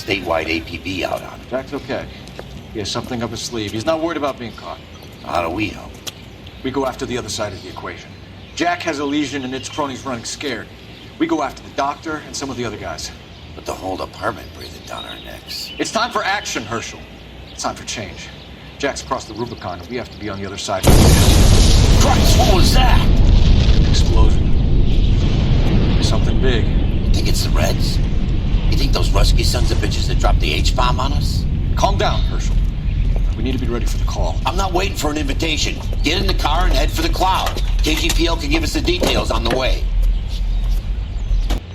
statewide APB out on him. Jack's okay. He has something up his sleeve. He's not worried about being caught. How do we help? We go after the other side of the equation. Jack has a legion and its cronies running scared. We go after the doctor and some of the other guys. But the whole department breathing down our necks. It's time for action, Herschel. It's time for change. Jack's crossed the Rubicon, and we have to be on the other side. Christ, what was that? An explosion. Something big. You think it's the Reds? You think those Rusky sons of bitches that dropped the H-bomb on us? Calm down, Herschel. We need to be ready for the call. I'm not waiting for an invitation. Get in the car and head for the cloud. KGPL can give us the details on the way.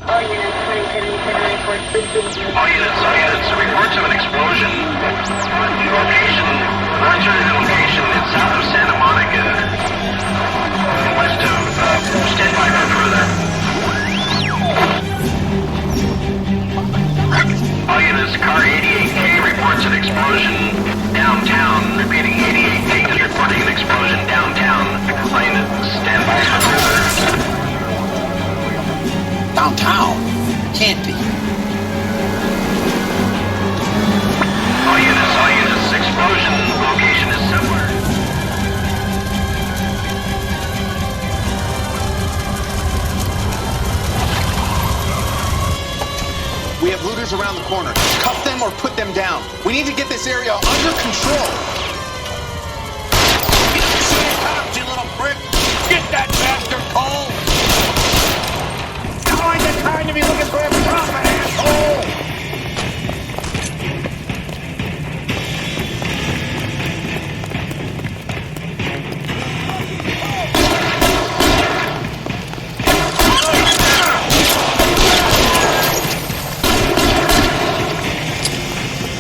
All units, 27 reports. All units, reports of an explosion. Location, it's south of Santa Monica. West of, stand by for further. All units, car 88K reports an explosion downtown. Repeating, 88K is reporting an explosion downtown. All units, stand by for further. Downtown? Can't be. All units, explosion location is somewhere. We have looters around the corner. Cuff them or put them down. We need to get this area under control. You see it, cops, you little prick? Get that bastard, Cole! Now ain't the time to be looking for a profit, asshole!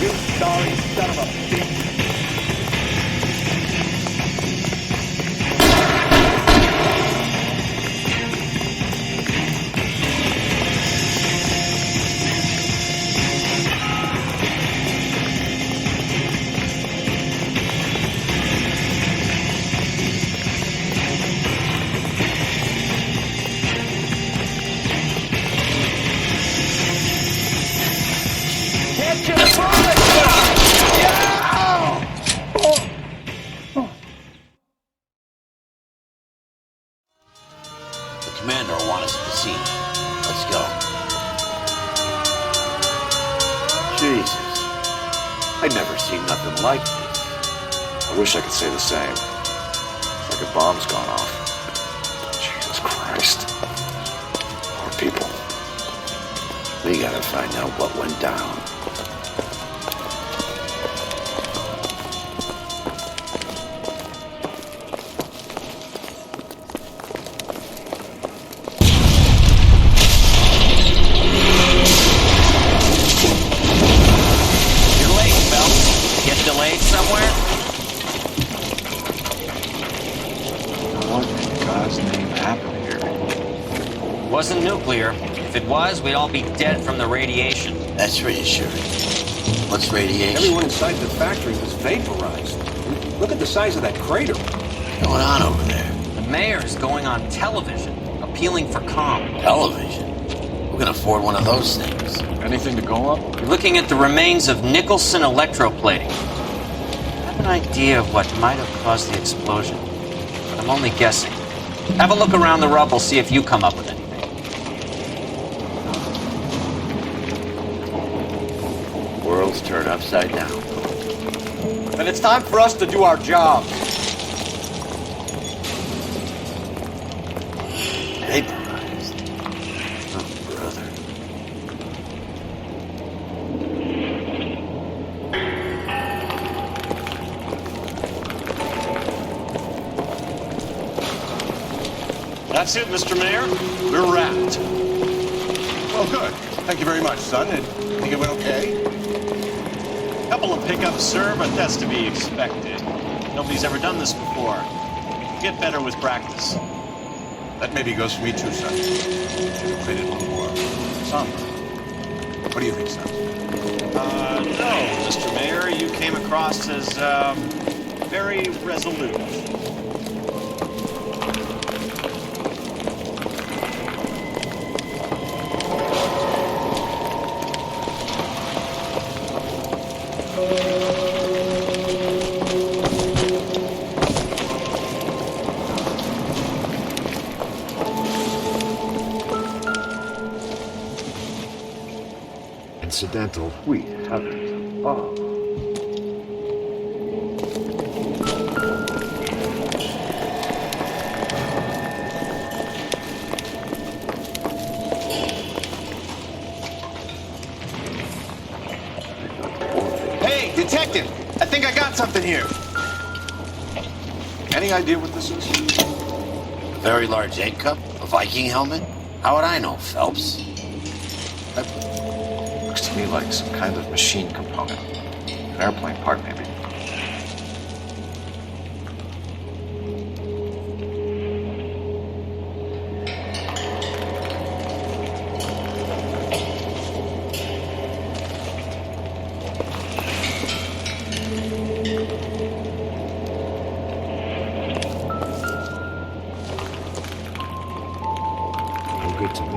You sorry son of a bitch. The commander will want us at the scene. Let's go. Jesus. I'd never seen nothing like this. I wish I could say the same. It's like a bomb's gone off. Jesus Christ. Poor people. We gotta find out what went down. Delayed somewhere? What in God's name happened here? Wasn't nuclear. If it was, we'd all be dead from the radiation. That's reassuring. What's radiation? Everyone inside the factory was vaporized. Look at the size of that crater. What's going on over there? The mayor's going on television, appealing for calm. Television? Who can afford one of those things? Anything to go on? We're looking at the remains of Nicholson electroplating. I have an idea of what might have caused the explosion, but I'm only guessing. Have a look around the rubble, see if you come up with anything. World's turned upside down. Then it's time for us to do our job. Vaporized. Oh, brother. That's it, Mr. Mayor. We're wrapped. Oh, good. Thank you very much, son. I think it went okay. Couple of pickups, sir, but that's to be expected. Nobody's ever done this before. Get better with practice. That maybe goes for me too, son. Should have played it a little more somber. What do you think, son? No, Mr. Mayor, you came across as, very resolute. incidental. We haven't. Oh. Hey, detective! I think I got something here. Any idea what this is? A very large egg cup? A Viking helmet? How would I know, Phelps? That looks to me like some kind of machine component. An airplane part, maybe. No good to me.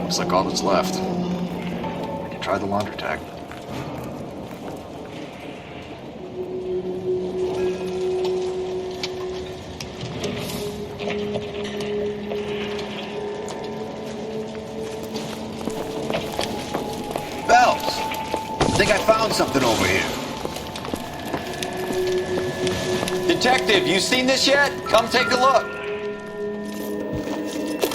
Looks like all that's left. We can try the laundry tag. Phelps! I think I found something over here. Detective, you seen this yet? Come take a look.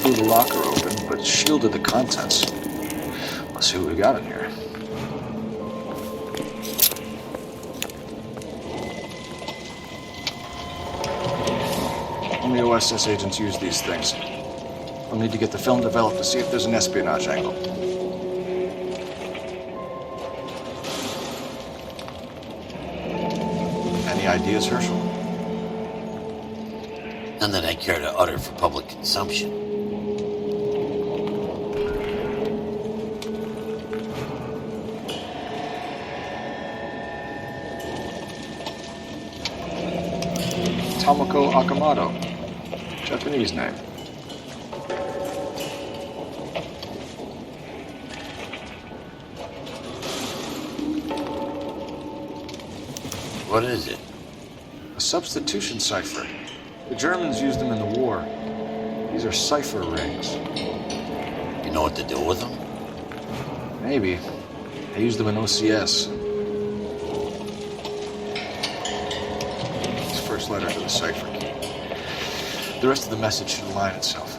Blew the locker open, but shielded the contents. Let's see what we got in here. Only OSS agents use these things. We'll need to get the film developed to see if there's an espionage angle. Any ideas, Herschel? None that I care to utter for public consumption. Tomoko Akamoto. Japanese name. What is it? A substitution cipher. The Germans used them in the war. These are cipher rings. You know what to do with them? Maybe. They used them in OCS. It's first letter to the cipher key. The rest of the message should align itself.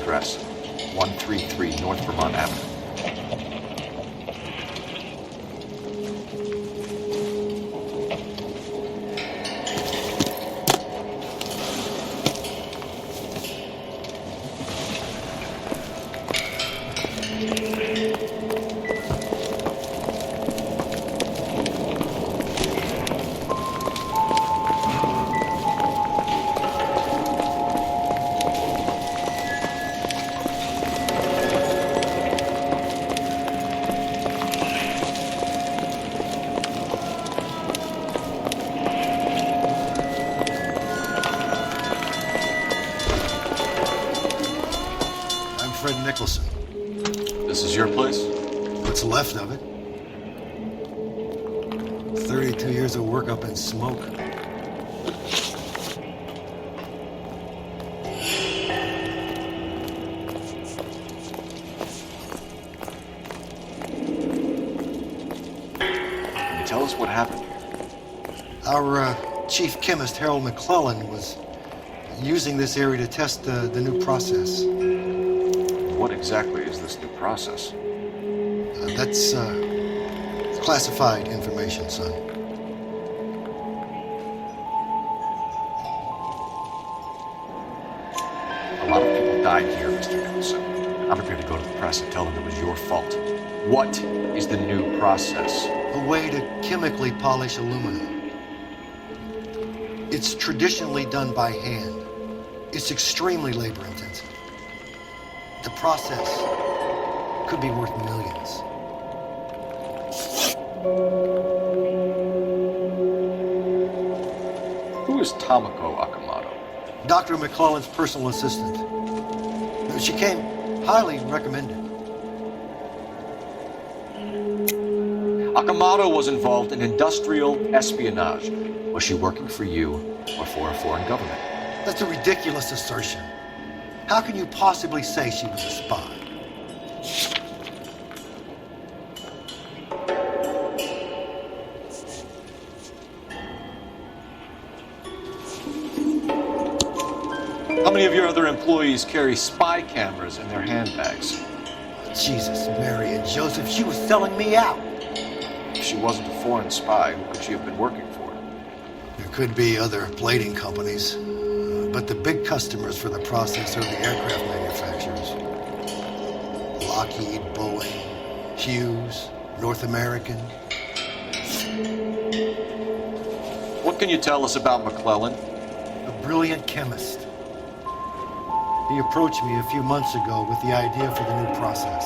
address, 133 North Vermont Avenue. Nicholson. This is your place? What's left of it. 32 years of work up in smoke. Can you tell us what happened here? Our chief chemist, Harold McClellan, was using this area to test the new process. What exactly is this new process? That's classified information, son. A lot of people died here, Mr. Nicholson. I'm prepared to go to the press and tell them it was your fault. What is the new process? A way to chemically polish aluminum. It's traditionally done by hand. It's extremely labor-intensive. The process could be worth millions. Who is Tomoko Akamoto? Dr. McClellan's personal assistant. She came highly recommended. Akamoto was involved in industrial espionage. Was she working for you or for a foreign government? That's a ridiculous assertion. How can you possibly say she was a spy? How many of your other employees carry spy cameras in their handbags? Jesus, Mary, and Joseph, she was selling me out. If she wasn't a foreign spy, who could she have been working for? There could be other plating companies, but the big customers for the process are the aircraft manufacturers. Lockheed, Boeing, Hughes, North American. What can you tell us about McClellan? A brilliant chemist. He approached me a few months ago with the idea for the new process.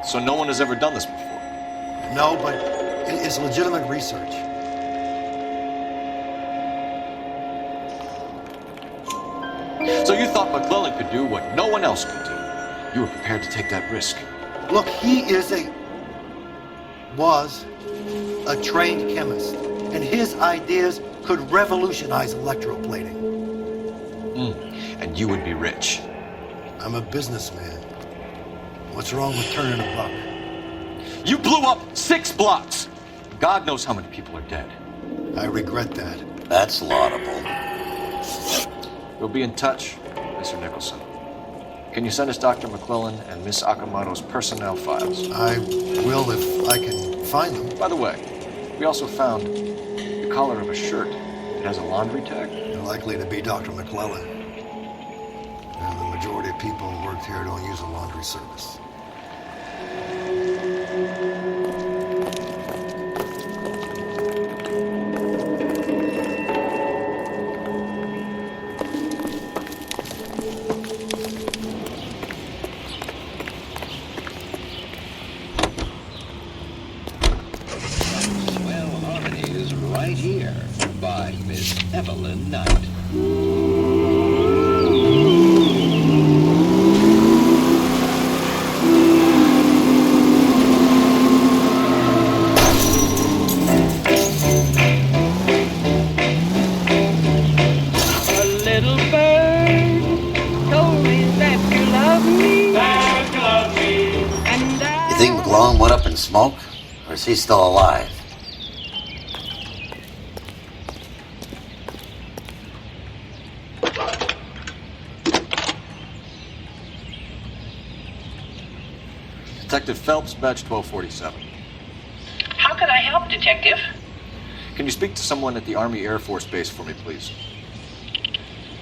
So no one has ever done this before? No, but it's legitimate research. So you thought McClellan could do what no one else could do. You were prepared to take that risk. Look, he was a trained chemist, and his ideas could revolutionize electroplating. And you would be rich. I'm a businessman. What's wrong with turning a buck? You blew up 6 blocks! God knows how many people are dead. I regret that. That's laudable. We'll be in touch, Mr. Nicholson. Can you send us Dr. McClellan and Miss Akamoto's personnel files? I will if I can find them. By the way, we also found the collar of a shirt. It has a laundry tag. They're likely to be Dr. McClellan. And the majority of people who work here don't use a laundry service. Right here by Miss Evelyn Knight. A little bird told me that you love me. That you love me. And You think McClellan went up in smoke? Or is he still alive? Detective Phelps, badge 1247. How can I help, Detective? Can you speak to someone at the Army Air Force Base for me, please?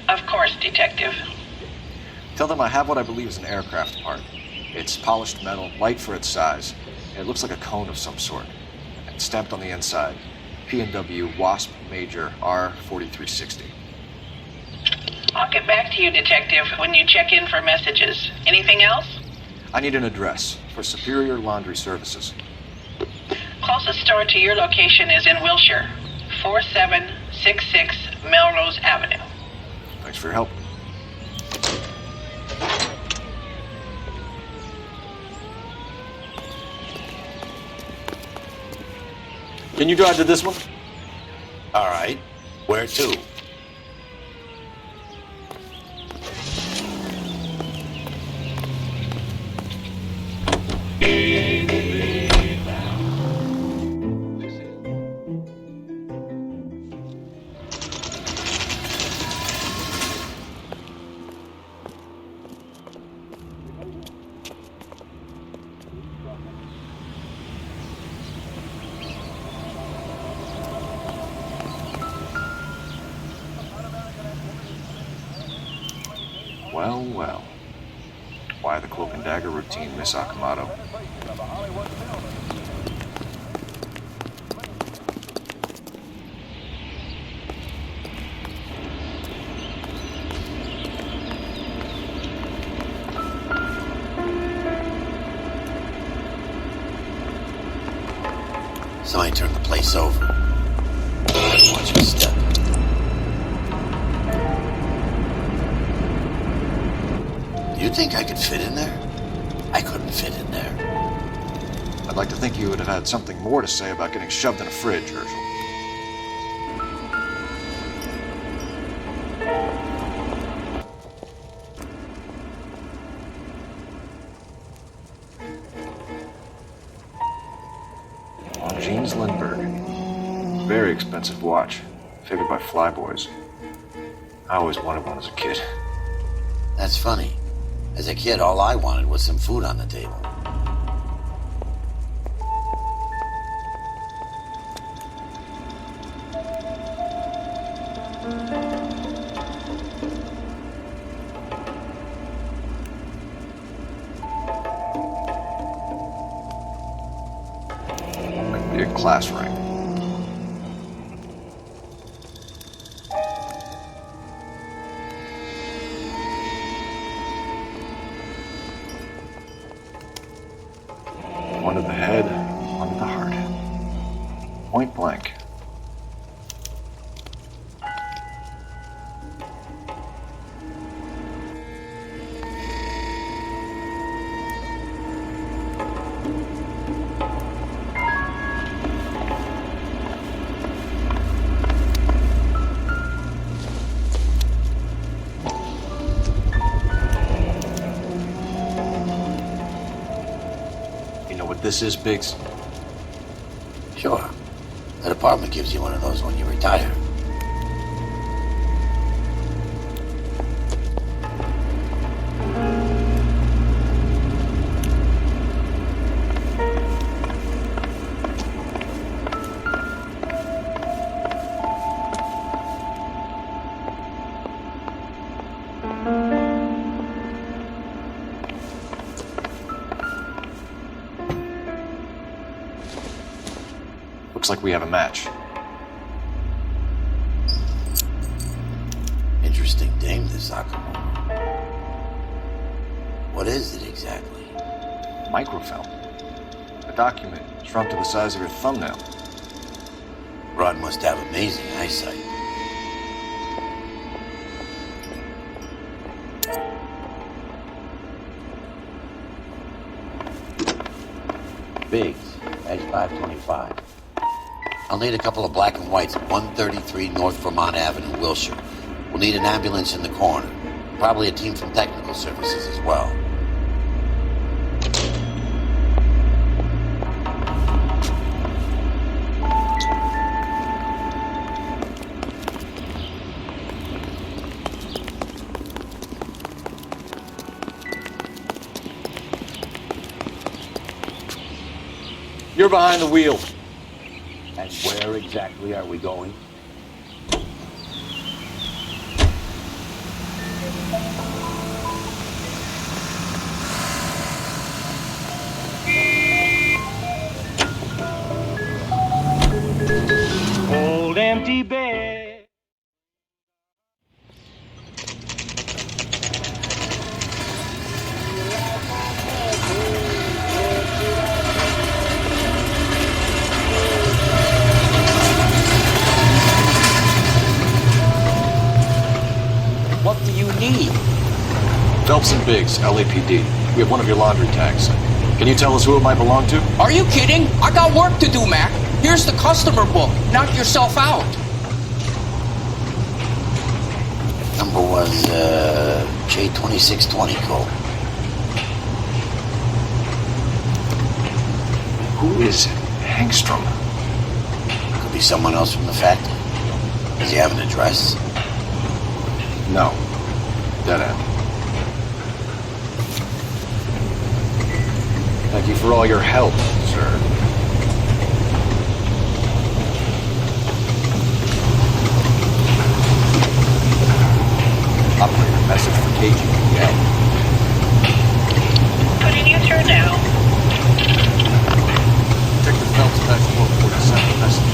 Of course, Detective. Tell them I have what I believe is an aircraft part. It's polished metal, light for its size, and it looks like a cone of some sort. And stamped on the inside, P&W Wasp Major R4360. I'll get back to you, Detective, when you check in for messages. Anything else? I need an address for Superior Laundry Services. Closest store to your location is in Wilshire, 4766 Melrose Avenue. Thanks for your help. Can you drive to this one? All right. Where to? Well, well. Why the cloak and dagger routine, Miss Akamoto? Somebody turned the place over. Better watch your step. Do you think I could fit in there? I couldn't fit in there. I'd like to think you would have had something more to say about getting shoved in a fridge, Herschel. James Lindbergh. Very expensive watch. Favored by flyboys. I always wanted one as a kid. That's funny. As a kid, all I wanted was some food on the table. Could be a class ring. One to the head, one to the heart. Point blank. This is Biggs? Sure. The department gives you one of those when you retire. Looks like we have a match. Interesting dame, this Akamoto. What is it exactly? Microfilm. A document shrunk to the size of your thumbnail. Rod must have amazing eyesight. Biggs, edge 525. I'll need a couple of black and whites at 133 North Vermont Avenue, Wilshire. We'll need an ambulance in the corner. Probably a team from technical services as well. You're behind the wheel. And where exactly are we going? Old empty bed. What do you need? Phelps and Biggs, LAPD. We have one of your laundry tags. Can you tell us who it might belong to? Are you kidding? I got work to do, Mac. Here's the customer book. Knock yourself out. Number was J2620 code. Who is Hangstrom? Could be someone else from the factory. Does he have an address? No. Dead end. Thank you for all your help, sir. Operator, message for KGPA. Putting you through now. Detective Phelps, patch 447, message.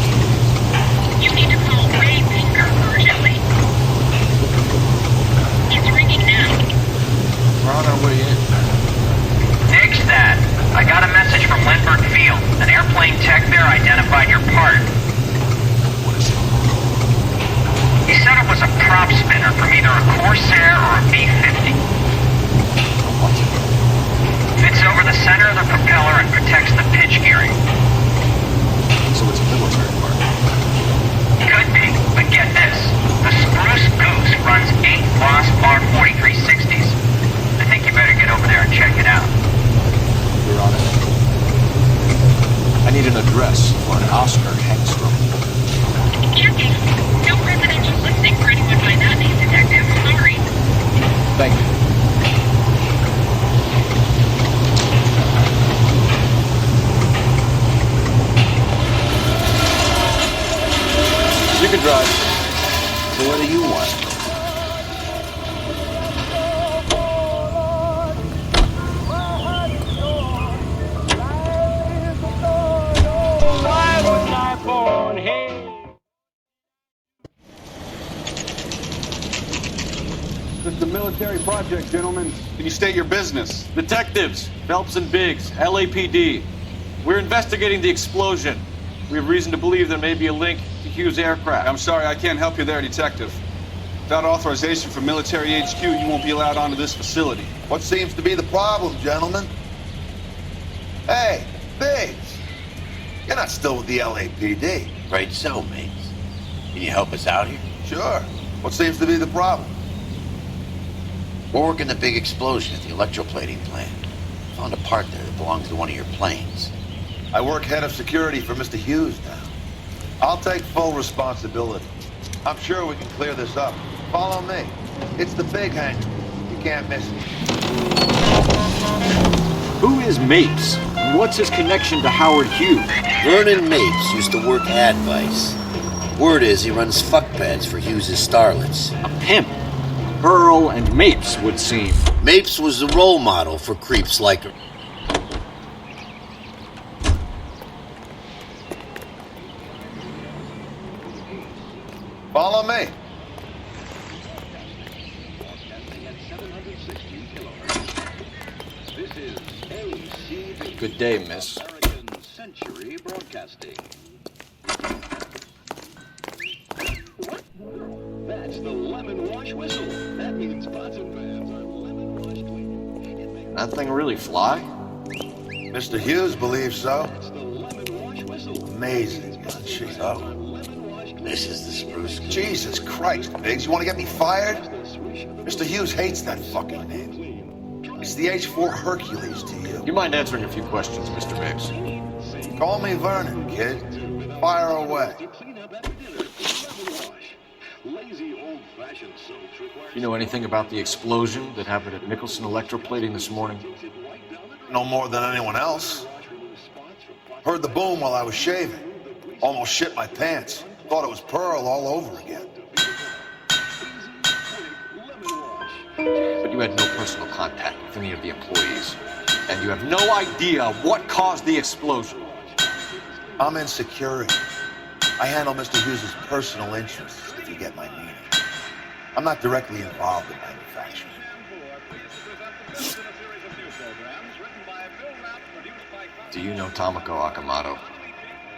You need to call Ray Baker urgently. It's ringing now. We're on our way in. Nix that. I got a message from Lindbergh Field. An airplane tech there identified your part. What is it? He said it was a prop spinner from either a Corsair or a B-50. Fits over the center of the propeller and protects the pitch gearing. So it's a military part. Could be, but get this. The Spruce Goose runs 8 Wasp R4360s. I think you better get over there and check it out. You're on it. I need an address for an Oscar Hangstrom. Can't be. No residential listing for anyone by that name, Detective. Sorry. Thank you. You can drive. So what do you want? Why was I born here? This is a military project, gentlemen. Can you state your business? Detectives, Phelps and Biggs, LAPD. We're investigating the explosion. We have reason to believe there may be a link to Hughes' aircraft. I'm sorry, I can't help you there, Detective. Without authorization from military HQ, you won't be allowed onto this facility. What seems to be the problem, gentlemen? Hey, Biggs, you're not still with the LAPD. Right so, mates. Can you help us out here? Sure. What seems to be the problem? We're working the big explosion at the electroplating plant. Found a part there that belongs to one of your planes. I work head of security for Mr. Hughes now. I'll take full responsibility. I'm sure we can clear this up. Follow me. It's the big hangar. You can't miss it. Who is Mapes? And what's his connection to Howard Hughes? Vernon Mapes used to work Advice. Word is he runs fuck pads for Hughes' starlets. A pimp. Pearl and Mapes would seem. Mapes was the role model for creeps like her. Follow me. Good day, miss. Century Broadcasting. That's the lemon wash whistle. That means pots and pans are lemon wash clean. That thing really fly? Mr. Hughes believes so. That's the lemon wash whistle. Amazing, isn't she, though? This is the Spruce Goose. Jesus Christ, Biggs, you want to get me fired? Mr. Hughes hates that fucking name. It's the H-4 Hercules to you. You mind answering a few questions, Mr. Biggs? Call me Vernon, kid. Fire away. You know anything about the explosion that happened at Nicholson Electroplating this morning? No more than anyone else. Heard the boom while I was shaving. Almost shit my pants. Thought it was Pearl all over again. But you had no personal contact with any of the employees. And you have no idea what caused the explosion. I'm in security. I handle Mr. Hughes' personal interests, if you get my meaning. I'm not directly involved in manufacturing. Do you know Tomoko Akamoto?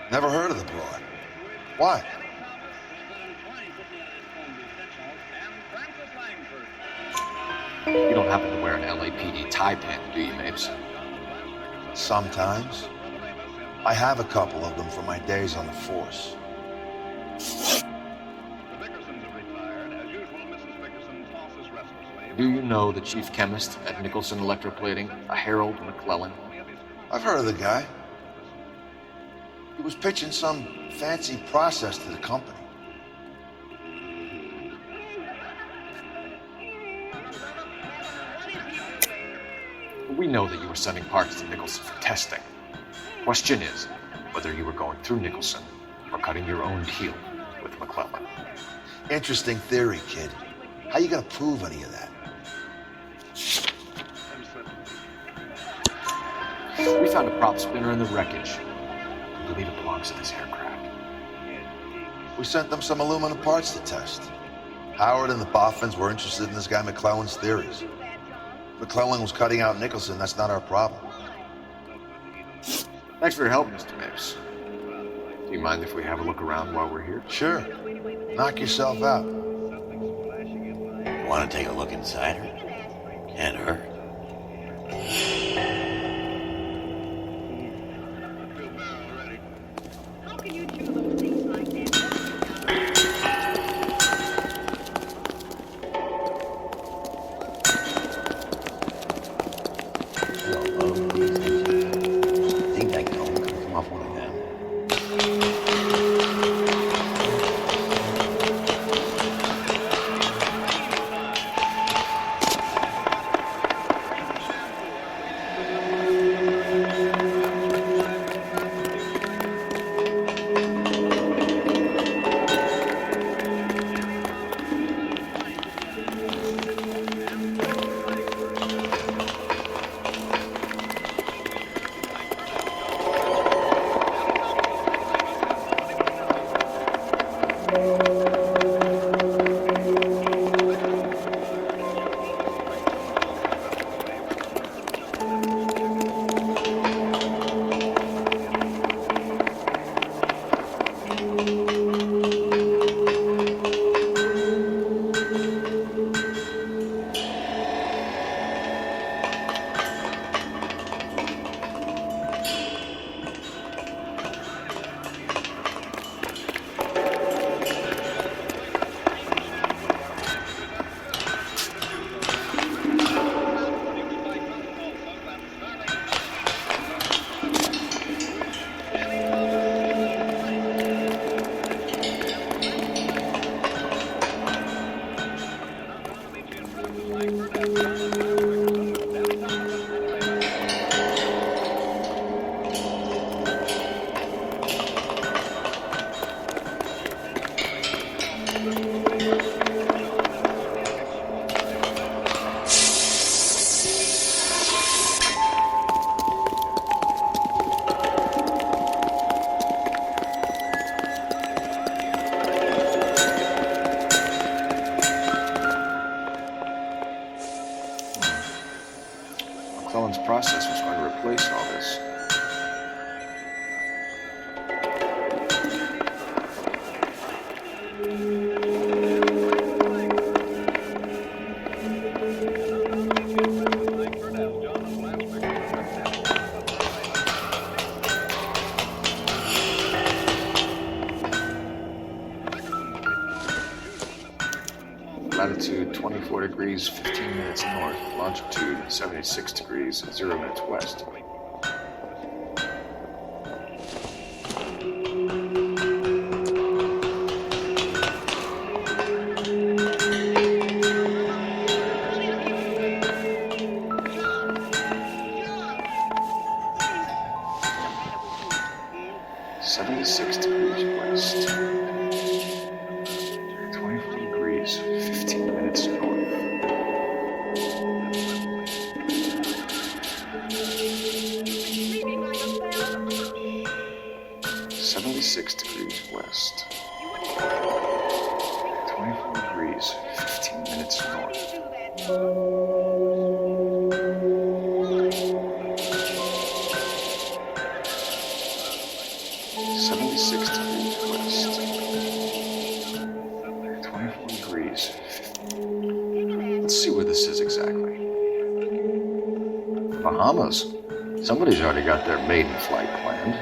Never heard of the broad. Why? You don't happen to wear an LAPD tie pin, do you, Mapes? Sometimes. I have a couple of them from my days on the force. Do you know the chief chemist at Nicholson Electroplating, a Harold McClellan? I've heard of the guy. He was pitching some fancy process to the company. We know that you were sending parts to Nicholson for testing. Question is whether you were going through Nicholson or cutting your own deal with McClellan. Interesting theory, kid. How you gonna prove any of that? We found a prop spinner in the wreckage. I believe it belongs to this aircraft. We sent them some aluminum parts to test. Howard and the Boffins were interested in this guy McClellan's theories. McClellan was cutting out Nicholson, that's not our problem. Thanks for your help, Mr. Mapes. Do you mind if we have a look around while we're here? Sure. Knock yourself out. You want to take a look inside her? Can't hurt. McClellan's process was going to replace all this. Latitude 24 degrees 15 minutes north, longitude 76 degrees 0 minutes west. 76 degrees west. 24 degrees, 15 minutes north. 76 degrees west. 24 degrees, 15 minutes north. 76 degrees west. 24 degrees. Let's see where this is exactly. Bahamas. Somebody's already got their maiden flight planned.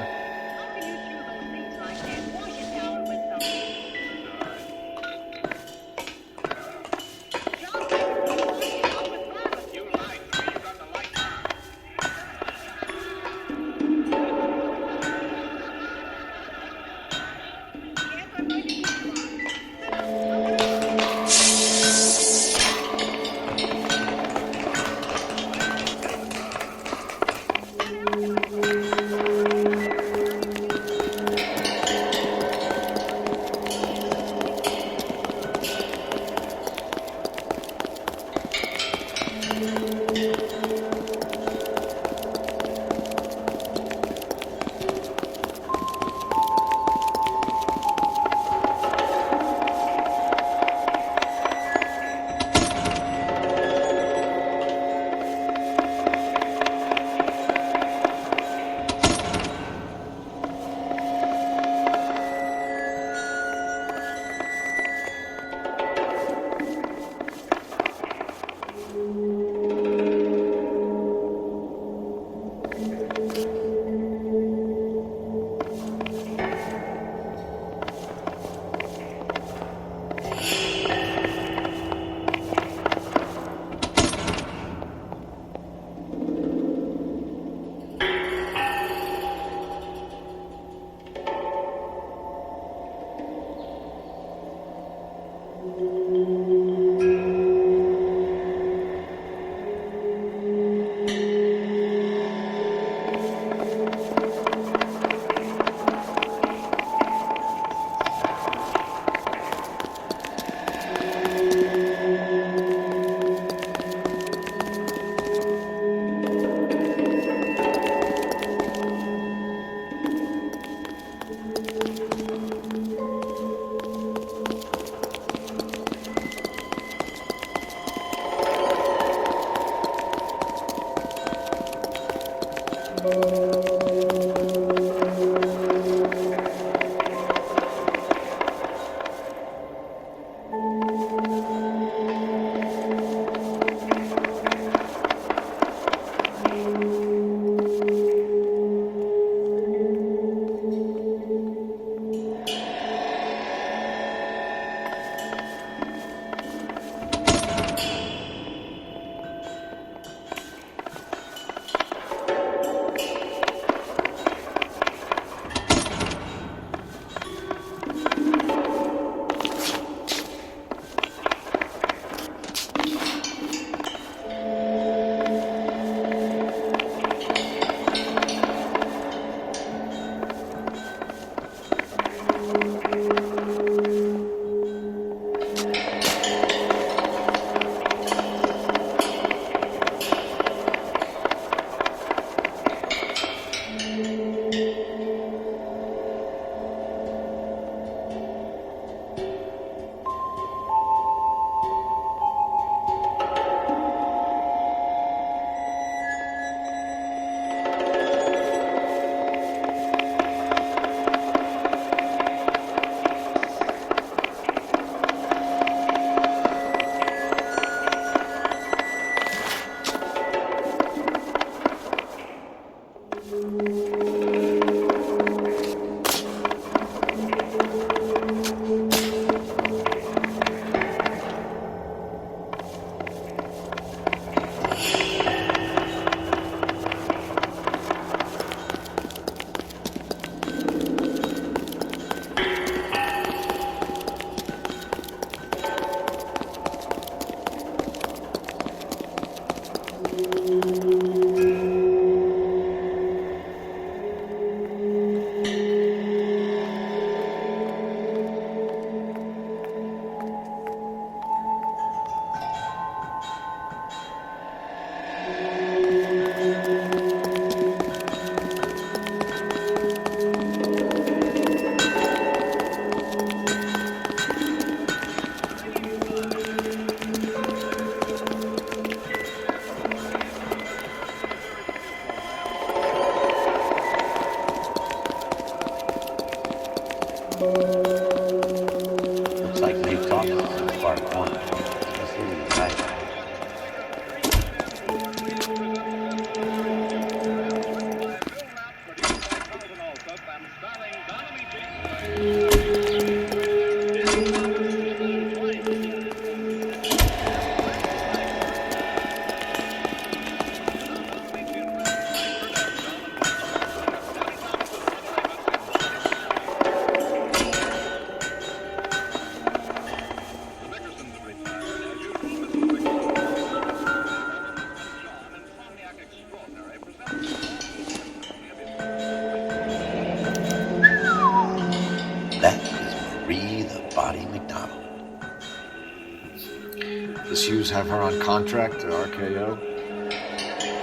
Does Hughes have her on contract to RKO?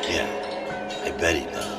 Yeah, I bet he does.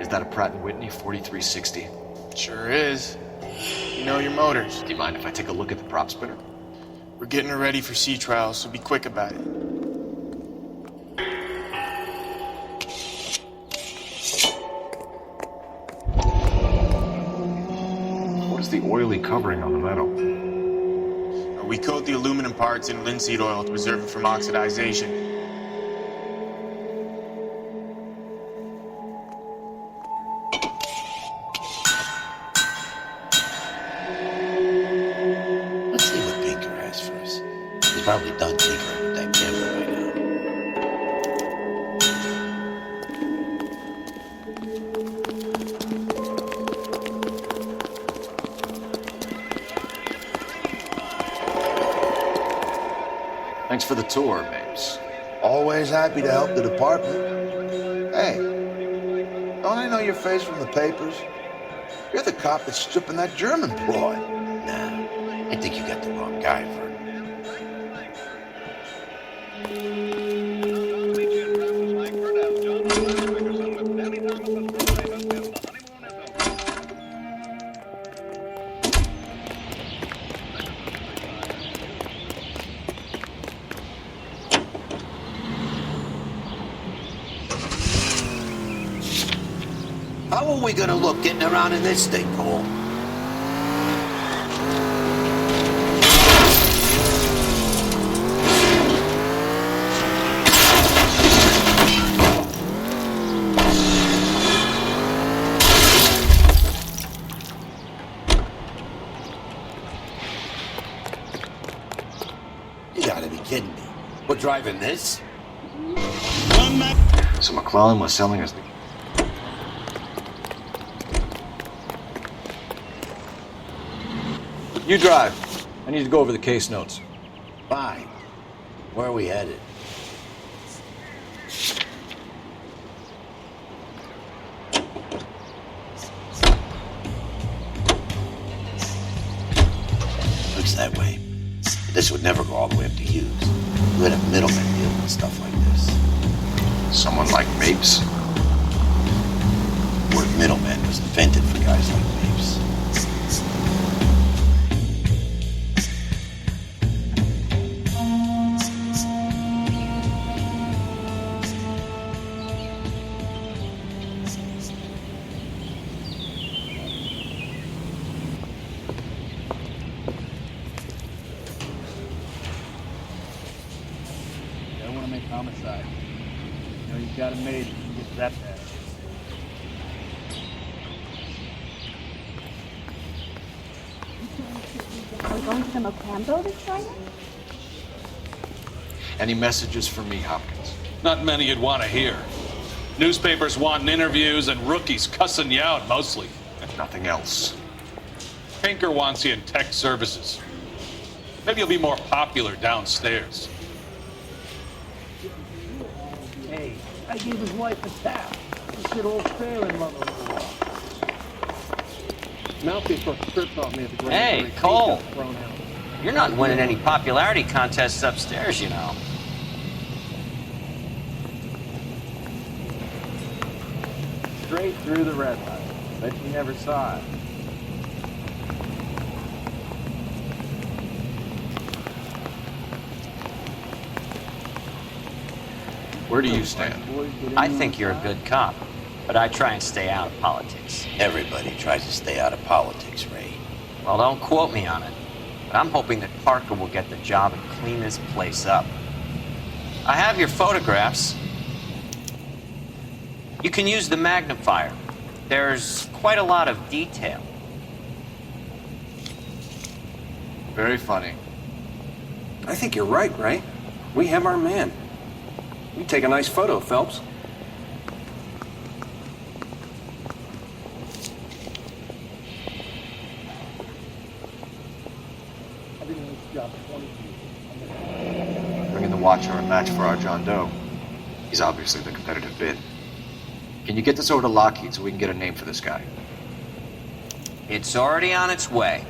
Is that a Pratt & Whitney 4360? Sure is. You know your motors. Do you mind if I take a look at the prop spinner? We're getting her ready for sea trials, so be quick about it. What is the oily covering on the metal? We coat the aluminum parts in linseed oil to preserve it from oxidization. Let's see what Pinker has for us. He's probably done tinkering with that camera by now. Thanks for the tour, Mapes. Always happy to help the department. Hey, don't I know your face from the papers? You're the cop that's stripping that German boy. Nah, I think you got the wrong guy, Vern. How are we gonna look getting around in this thing, Cole? You gotta be kidding me. We're driving this? So McClellan was selling us the... You drive. I need to go over the case notes. Fine. Where are we headed? Looks that way. But this would never go all the way up to Hughes. We had a middleman deal with stuff like this. Someone like Mapes? The word middleman was invented for guys like Mapes. I want to make homicide. You know, you got it made. You can get that bad. Are we going to the Mocambo this Friday? Any messages for me, Hopkins? Not many you'd want to hear. Newspapers wanting interviews and rookies cussing you out mostly. Nothing else. Pinker wants you in tech services. Maybe you'll be more popular downstairs. Hey, I gave his wife a tap. This shit all fair in love with her. Mouthpiece took strips off me at the grand Hey, jury. Cole. He got thrown out. You're not winning any popularity contests upstairs, you know. Straight through the red light. Bet you never saw it. Where do you stand? I think you're a good cop, but I try and stay out of politics. Everybody tries to stay out of politics, Ray. Well, don't quote me on it, but I'm hoping that Parker will get the job and clean this place up. I have your photographs. You can use the magnifier. There's quite a lot of detail. Very funny. I think you're right, Ray. We have our man. You take a nice photo, Phelps. Bring in the Watcher and match for our John Doe. He's obviously the competitive bid. Can you get this over to Lockheed so we can get a name for this guy? It's already on its way.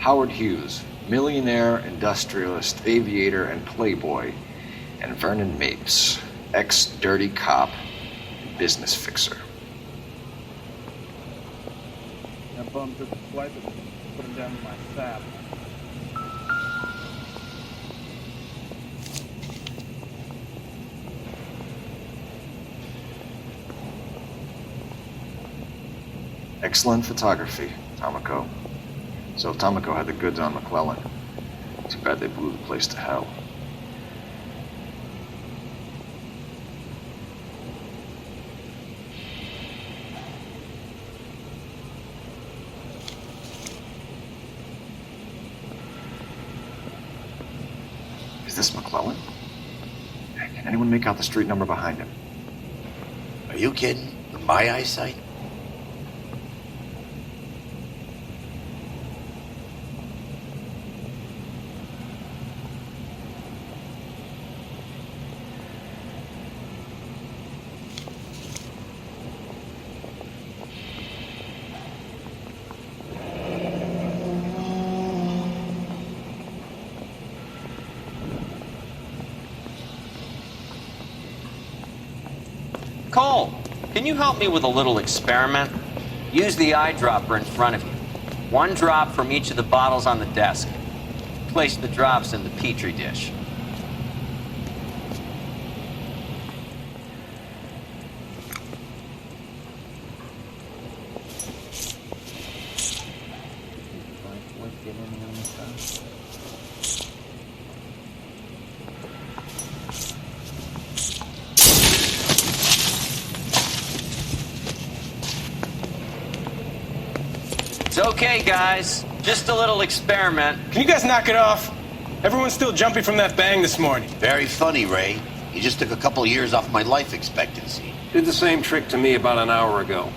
Howard Hughes, millionaire, industrialist, aviator, and playboy, and Vernon Mapes, ex-dirty cop and business fixer. That bum took a swipe and put him down in my sap. Excellent photography, Tomoko. So Tomoko had the goods on McClellan. Too bad they blew the place to hell. Is this McClellan? Can anyone make out the street number behind him? Are you kidding? With my eyesight? Cole, can you help me with a little experiment? Use the eyedropper in front of you. One drop from each of the bottles on the desk. Place the drops in the Petri dish. It's okay, guys. Just a little experiment. Can you guys knock it off? Everyone's still jumpy from that bang this morning. Very funny, Ray. You just took a couple years off my life expectancy. Did the same trick to me about an hour ago.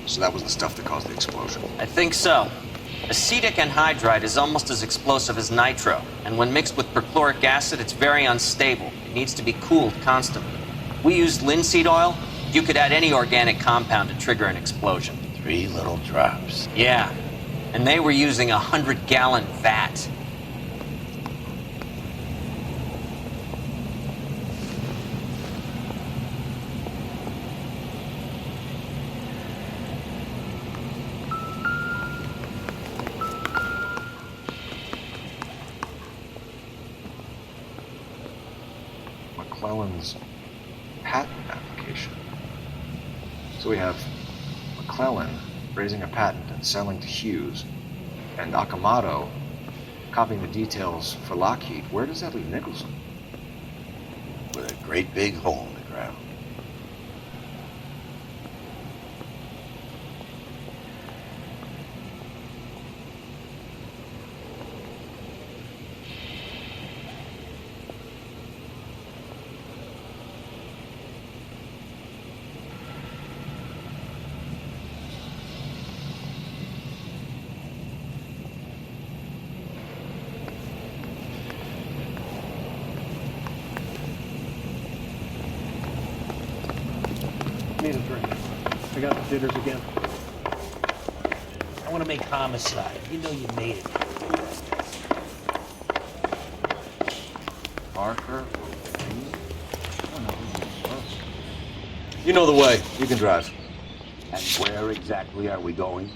So that was the stuff that caused the explosion. I think so. Acetic anhydride is almost as explosive as nitro, and when mixed with perchloric acid, it's very unstable. It needs to be cooled constantly. We used linseed oil. You could add any organic compound to trigger an explosion. 3 little drops. Yeah, and they were using a 100-gallon vat. McClellan's patent application. So we have McClellan raising a patent and selling to Hughes, and Akamoto copying the details for Lockheed. Where does that leave Nicholson? With a great big hole in the ground. Need a drink. I got the jitters again. I want to make homicide. You know you made it. Parker? You know the way. You can drive. And where exactly are we going?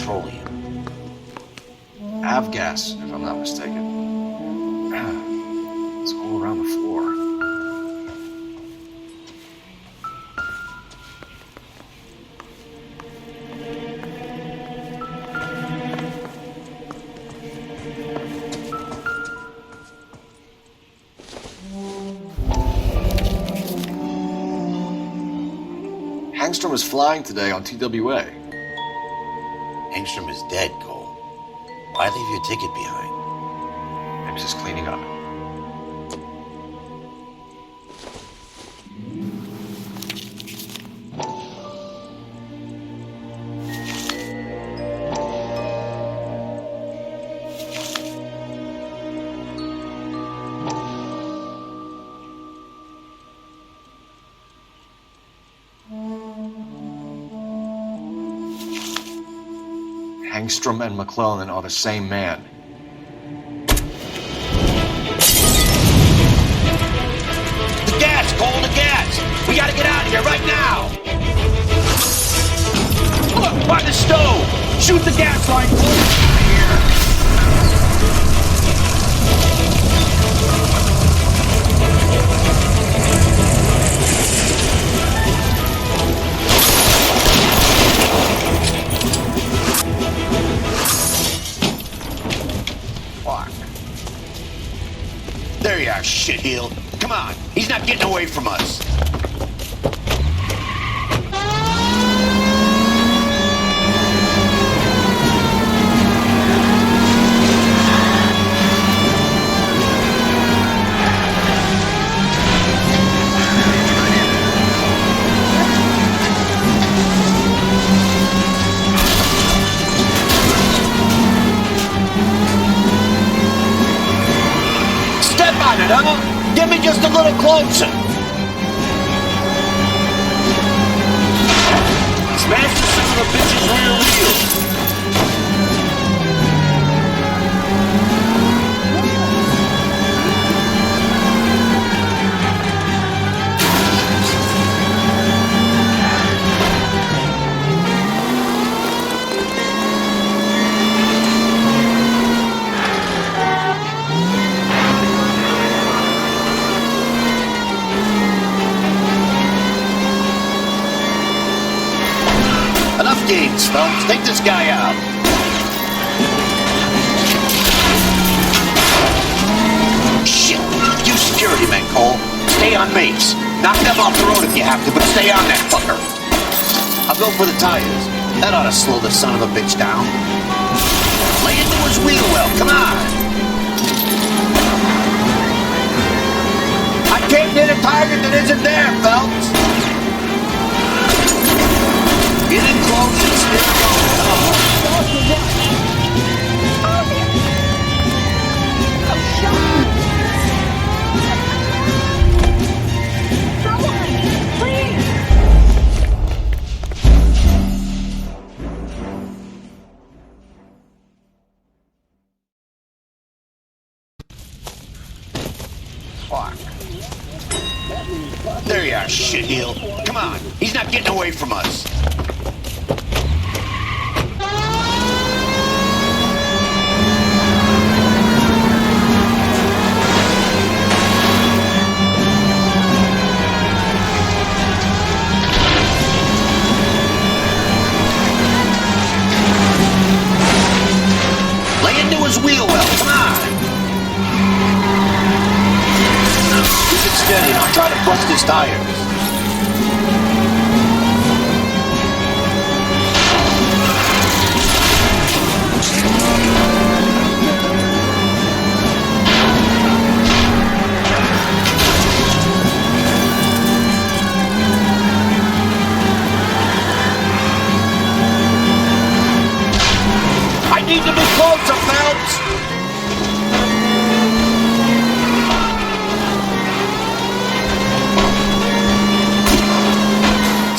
petroleum. Avgas, if I'm not mistaken. It's all around the floor. Hangstrom is flying today on TWA. Hangstrom is dead, Cole. Why leave your ticket behind? I'm just cleaning up. Hangstrom and McClellan are the same man. The gas, Cole, the gas! We gotta get out of here right now! Look, by the stove! Shoot the gas line, Cole! There you are, shitheel. Come on, he's not getting away from us. Huh? Get me just a little closer. Smash the son of a bitch's rear wheel. Enough games, folks. Take this guy out. Shit. You security men, Cole. Stay on mates. Knock them off the road if you have to, but stay on that fucker. I'll go for the tires. That ought to slow the son of a bitch down. Lay into his wheel well. Come on. I can't hit a target that isn't there, Phelps. Get in close and steer going. Fuck. There you are, shitheel. Come on, he's not getting away from us. His wheel well, come on! Keep it steady and I'll try to bust his tires. I need to be closer, Phelps!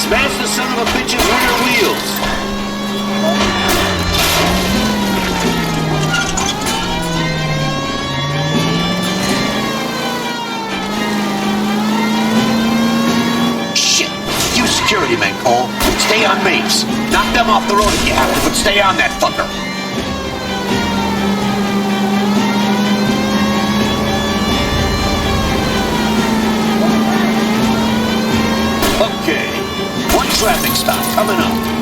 Smash the son of a bitch's rear wheels! Shit! You security security men, Cole. Stay on Mapes. Knock them off the road if you have to, but stay on that fucker. Okay. One traffic stop coming up.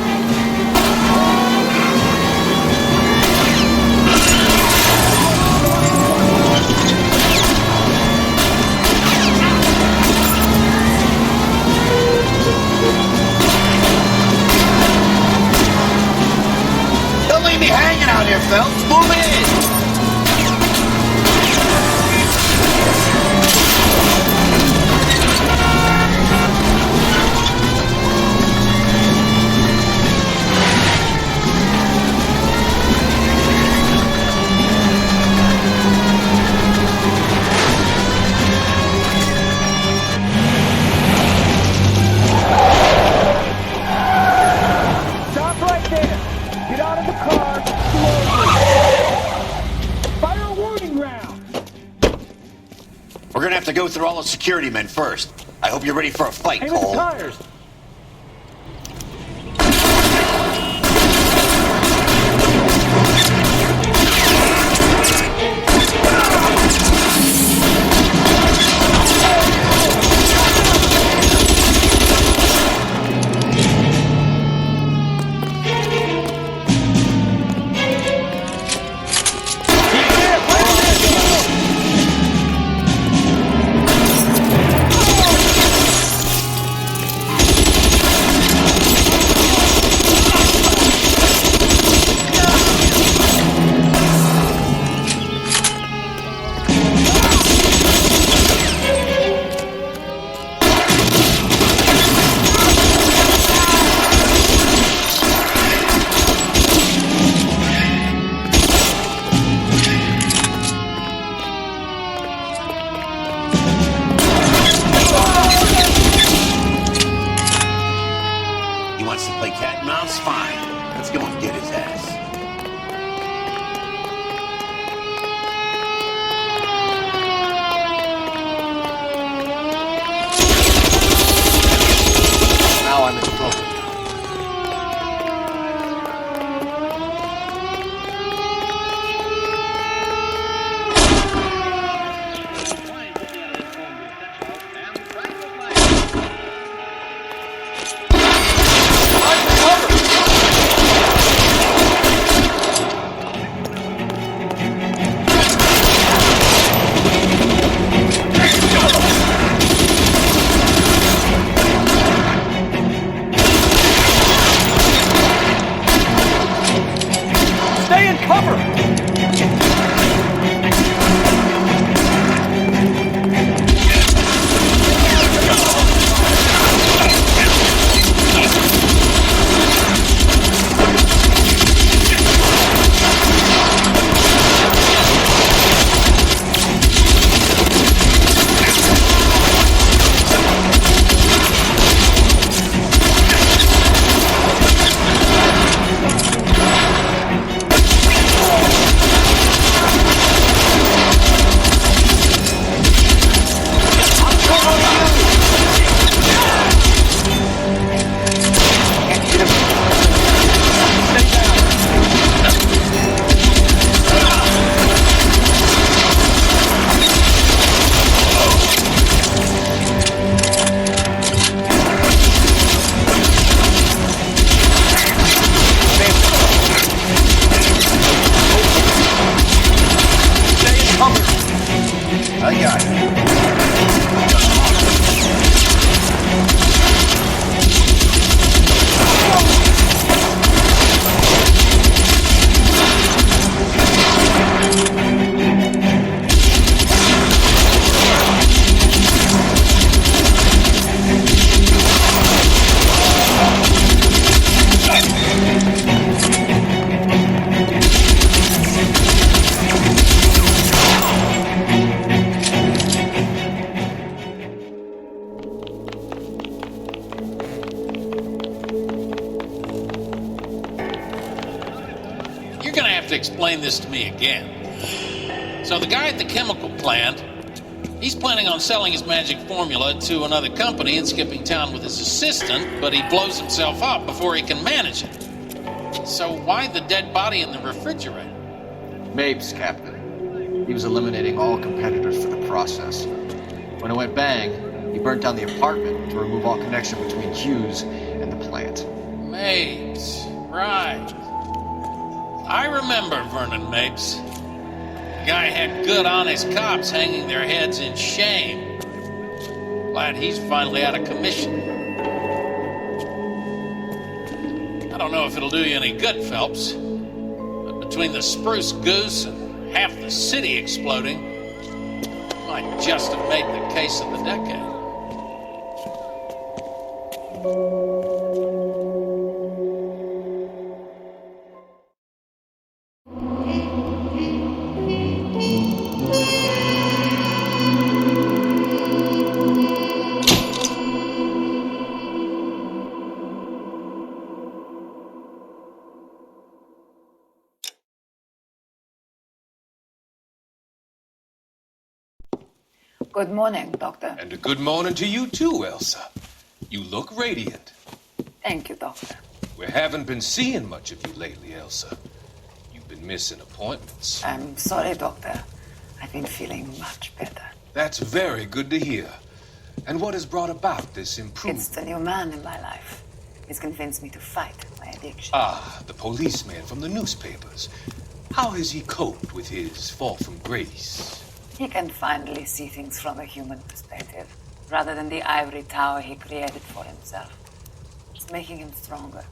Don't leave me hanging out here, Phelps. Move in. Stop right there. Get out of the car. Slowly. Fire a warning round. We're gonna have to go through all the security men first. I hope you're ready for a fight, Aim at the Cole. tires. He wants to play cat and mouse? Fine. Let's go and get his ass. Now I'm in trouble. Stay in cover. I got it. You're gonna have to explain this to me again. So the guy at the chemical plant, He's planning on selling his magic formula to another company and skipping town with his assistant, but he blows himself up before he can manage it. So why the dead body in the refrigerator? Mapes, Captain. He was eliminating all competitors for the process. When it went bang, he burnt down the apartment to remove all connection between Hughes and the plant. Mapes, right. I remember Vernon Mapes. The guy had good, honest cops hanging their heads in shame. Glad he's finally out of commission. I don't know if it'll do you any good, Phelps, but between the spruce goose and half the city exploding, you might just have made the case of the decade. Good morning, Doctor. And a good morning to you too, Elsa. You look radiant. Thank you, Doctor. We haven't been seeing much of you lately, Elsa. You've been missing appointments. I'm sorry, Doctor. I've been feeling much better. That's very good to hear. And what has brought about this improvement? It's the new man in my life. He's convinced me to fight my addiction. Ah, the policeman from the newspapers. How has he coped with his fall from grace? He can finally see things from a human perspective, rather than the ivory tower he created for himself. It's making him stronger.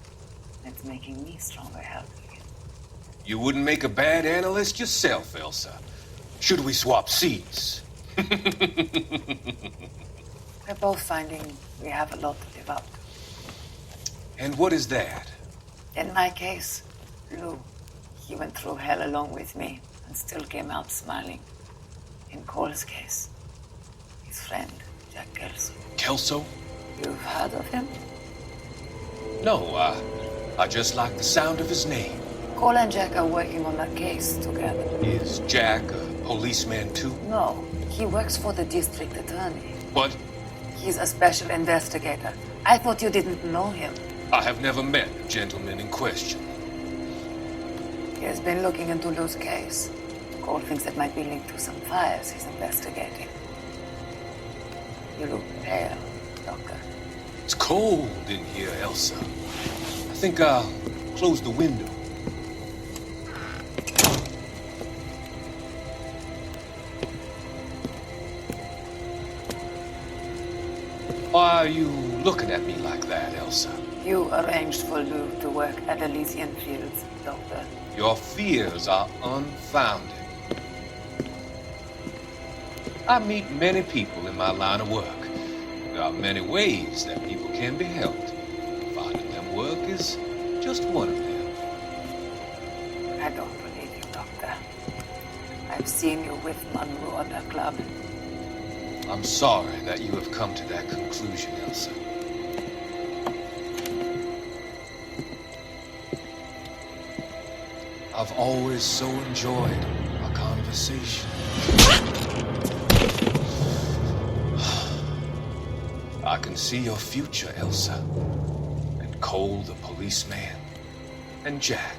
It's making me stronger helping him. You wouldn't make a bad analyst yourself, Elsa. Should we swap seats? We're both finding we have a lot to live up to. And what is that? In my case, Lou. He went through hell along with me and still came out smiling. In Cole's case, his friend, Jack Kelso. Kelso? You've heard of him? No, I just like the sound of his name. Cole and Jack are working on a case together. Is Jack a policeman too? No, he works for the district attorney. What? He's a special investigator. I thought you didn't know him. I have never met the gentleman in question. He has been looking into Lou's case. Cole thinks it might be linked to some fires he's investigating. You look pale, Doctor. It's cold in here, Elsa. I think I'll close the window. Why are you looking at me like that, Elsa? You arranged for Lou to work at Elysian Fields, Doctor. Your fears are unfounded. I meet many people in my line of work. There are many ways that people can be helped. Finding them work is just one of them. I don't believe you, Doctor. I've seen you with Monroe at the club. I'm sorry that you have come to that conclusion, Elsa. I've always so enjoyed our conversation. I can see your future, Elsa. And Cole, the policeman. And Jack,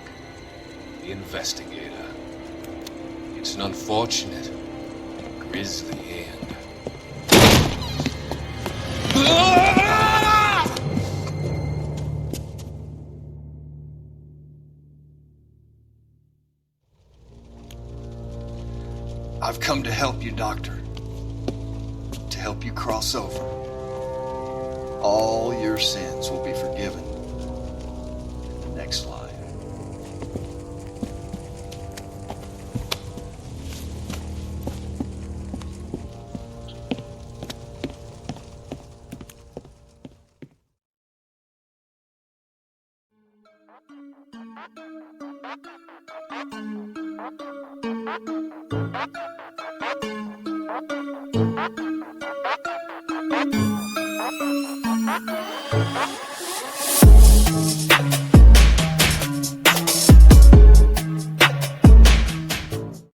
the investigator. It's an unfortunate, grisly end. I've come to help you, Doctor. To help you cross over. All your sins will be forgiven in the next life. Thank you.